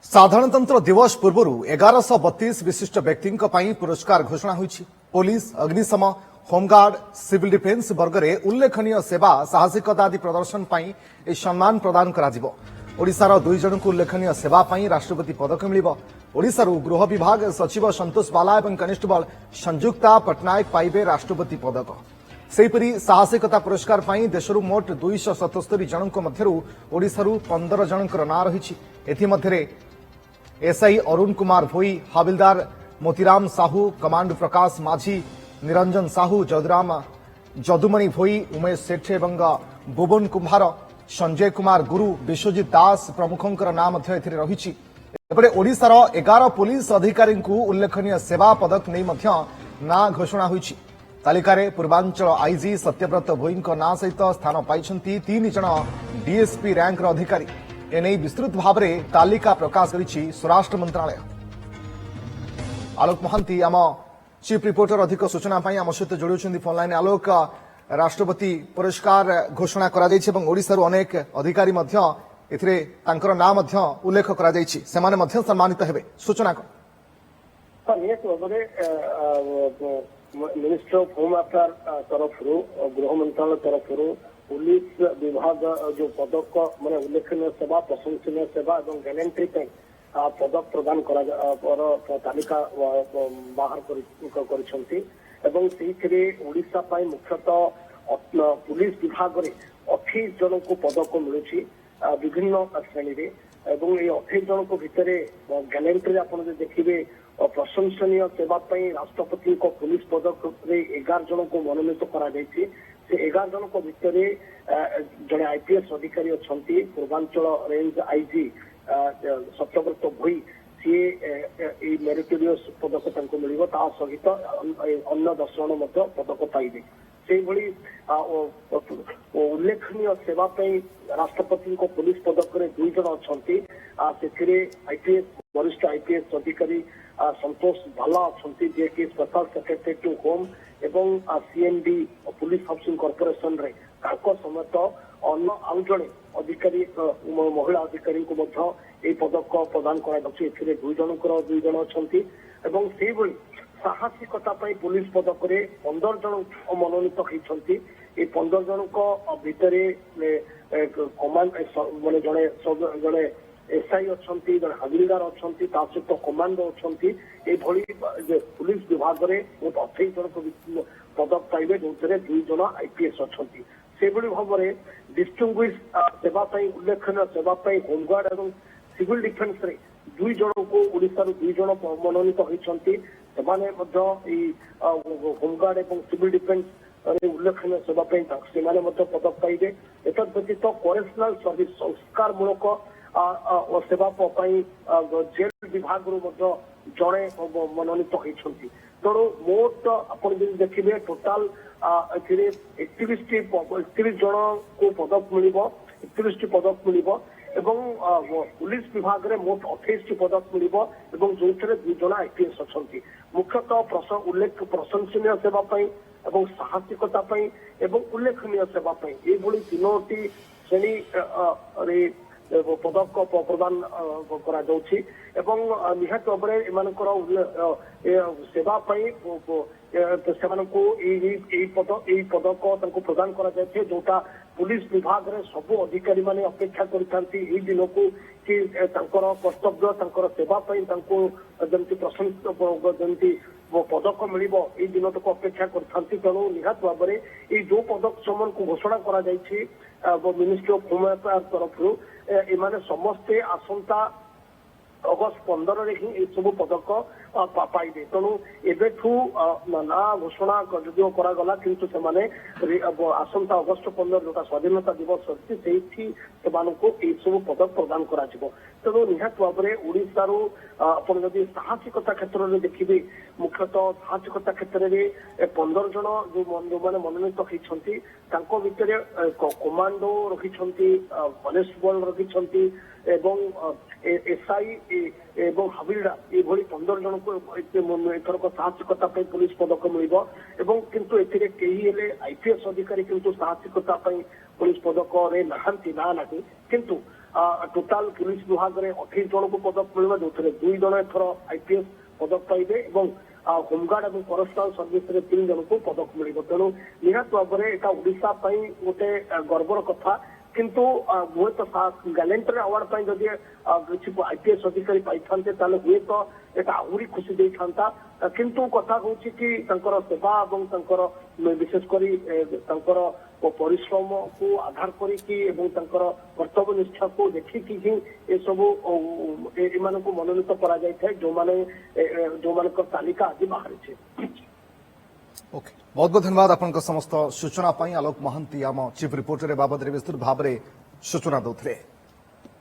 साधारणतंत्र दिवस पूर्व 1132 विशिष्ट व्यक्ति पुरस्कार घोषणा होईछि। पुलिस, अग्निशम, होमगार्ड, सिविल डिफेन्स वर्ग में उल्लेखनीय सेवा साहसिकता आदि प्रदर्शन पर यह सम्मान प्रदान कराजिबो। ओडिशार 2 जन को उल्लेखनीय सेवा पर राष्ट्रपति पदक मिलिबो। ओडिशार गृह विभाग सचिव संतोष बाला और कनेस्टेबल संयुक्ता पट्टनायक पाइबे राष्ट्रपति पदक। सेहीपरि साहसिकता पुरस्कार पर देशरू मोट 277 जनक मध्यरू ओडिशारू 15 जनकर नाँ रही। एथिमध्यरे एसआई अरुण कुमार भोई, हाबिलदार मोतीराम साहू, कमांडो प्रकाश माझी, निरंजन साहू, जदुमणि भोई, उमेश सेठ एवं भुवन कुम्भार, संजय कुमार गुरु, विश्वजित दास प्रमुखंकर नाम रही। ओडिशार 11 पुलिस अधिकारी उल्लेखनीय सेवा पदक नहीं ना घोषणा होईछि। तालिकारे पूर्वांचल आईजी सत्यव्रत भोई ना सहित स्थान पाई 3 जन डीएसपी रैंक अधिकारी। एने विस्तृत भाव में तालिका प्रकाश करिछि स्वराष्ट्र मंत्रालय। आलोक महांती आम चीफ रिपोर्टर अधिक सूचना आम सहित जोड़ी फोन लाइन। आलोक, राष्ट्रपति पुरस्कार घोषणा ओडिशार अनेक अधिकारी नाम उल्लेख सम्मानित हेबे, सूचना मिनिस्टर ऑफ होम अफेयर तरफ गृह मंत्रालय तरफ पुलिस विभाग जो पदक माने उल्लेखनीय सेवा, प्रशंसनीय सेवा और गैलेंट्री पदक प्रदान तालिका बाहर ओडिशा मुख्यतः पुलिस विभाग में 28 जन को पदक मिलूची विभिन्न श्रेणी में। 28 जन भितर गैलेंट्री आप देखिए प्रशंसनीय सेवा राष्ट्रपति को पुलिस पदक 11 जन को मनोनीत करा 11 जन भितर जड़े आईपीएस अधिकारी अच्छा पूर्वांचल रेंज आईजी सत्यव्रत भोई सी मेरिटोरियस पदक मिल सहित अन्य 10 जन पदक पाइबे। से उल्लेखनीय सेवा राष्ट्रपति को पुलिस पदक 2 जन अच्छा आईपीएस वरिष्ठ आईपीएस अधिकारी संतोष बाला अच्छा जे कि स्पेशल सेक्रेटरी टू होम एवं सीएमडी पुलिस हाउसिंग कॉर्पोरेशन रे समेत अन्य आउ जड़े अधिकारी महिला अधिकारी को पदक प्रदान कर 2 जन अच्छा साहसिकता पुलिस पदक 15 जन मनोनीत होती। 15 जन भितर कमांड माने जड़े एसआई अच्छा, जड़े हाबिलदार अच्छा, सहित कमांडो अच्छा पुलिस विभाग में 28 जन पदक पाइबे जो 2 जन आईपीएस अच्छा। से भाव में डिस्टिंग्विश सेवा उल्लेखनीय सेवा होमगार्ड और सिविल डिफेन्स रे 2 जन को ओडिशा 2 जन मनोनीत होती। होमगार्ड और सिविल डिफेन्स उल्लेखनीय सेवा पदक पाइबे। एत व्यतीत करेक्शनल सर्विस संस्कार मूलक सेवा जेल विभाग जड़े मनोनीत होती। तेणु मोट आप देखिए टोटाल 31 जन को पदक मिल 31 पदक मिल पुलिस विभाग में मोट 28 पदक मिल जो 2 जन आईपीएस अच्छा। मुख्यतः उल्लेख प्रशंसनीय सेवा एवं साहसिकता उल्लेखनीय सेवा ये 3टी श्रेणी पदक प्रदान निहत भाव सेवा पदक प्रदान जोटा पुलिस विभाग में सबू अधिकारी माने अपेक्षा करती दिन को कि कर्तव्य सेवा जमी प्रशंसा पदक मिल दिन तक अपेक्षा करती। तेणु निहत भाव में ये जो पदक समन को घोषणा कर मिनिस्ट्री ऑफ होम अफेयर तरफ एमाने समस्ते आसंता अगस्त 15 रे ही सब पदक पाइबे। तेणु एबेठू ना घोषणा जो करागला किंतु सेमाने आसंता अगस्त 15 जो स्वाधीनता दिवस अच्छी से सब पदक प्रदान करा। तेणु निहत भाव में ओडिशार आप साहसिकता क्षेत्र में देखिए मुख्यतः साहसिकता क्षेत्र में 15 जन जो मैंने मनोनीत होती भितर कमांडो रही कनेस्टेबल रही एसआई एवं हाबिलदार ये 15 जन को एथरक साहसिकता पुलिस पदक मिल किंतु आईपीएस अधिकारी किंतु साहसिकता पुलिस पदक ना किंतु टोटाल पुलिस विभाग में 28 जन को पदक मिलवा जो 2 जन एथर आईपीएस पदक पाइबे और होमगार्ड और फॉरेस्टल सर्विस रे 3 जन को पदक मिल तेणु निहत भाव में यहाँ ओडिशा गोटे गर्वर कथा किंतु हुए तो गैलेंटरी अवार्ड पर जदि किसी आईपीएस अधिकारी पाई था हुए तो यहाँ आहरी खुशी दे था किंतु कथा हूँ कि सेवा और विशेषकर परिश्रम को आधार करी कर्तव्य निष्ठा को देखिकी ही ये सब को मनोनीत करा जाए जो तालिका आज बाहरी। ओके बहुत बहुत धन्यवाद आपन समस्त सूचना आलोक महांती आम चीफ रिपोर्टर बाबद विस्तृत भाव में सूचना दौले।